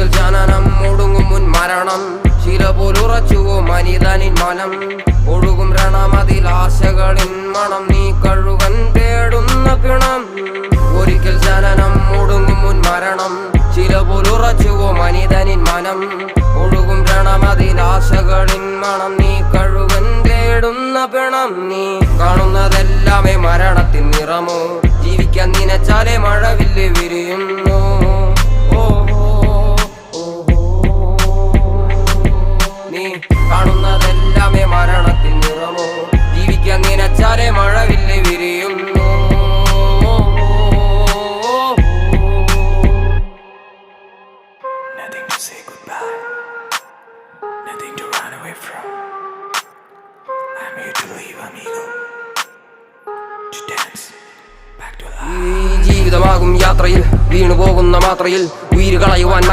ഒരിക്കൽ ജനനം ഒടുങ്ങും മുൻ മരണം ശില പോലുറച്ചുവോ മനിതനിൻ മനം ഒഴുകും രണമതിൽ ആശകളിൻ മണം നീ കഴുകൻ തേടുന്ന പിണം ഒരിക്കൽ ജനനം ഒടുങ്ങും മുൻ മരണം ശില പോലുറച്ചുവോ മനിതനിൻ മനം ഒഴുകും രണമതിൽ ആശകളിൻ മണം നീ കഴുകൻ തേടുന്ന പിണം നീ കാണുന്നതെല്ലാമേ മരണത്തിൻ നിറമോ ജീവിക്കാൻ നിനച്ചാലേ മഴവില്ല് വിരിയുന്നു നീ കാണുന്നതെല്ലാമേ മരണത്തിൻ നിറമോ ജീവിക്കാൻ നിനച്ചാലേ മഴവില്ല് വിരിയുന്നു Nothing to say goodbye, nothing to run away from. I'm here to leave, amigo, to dance back to life. ഈ ജീവിതമാകും യാത്രയിൽ വീണുപോകുന്ന മാത്രയിൽ ഉയിര് കളയുവാൻ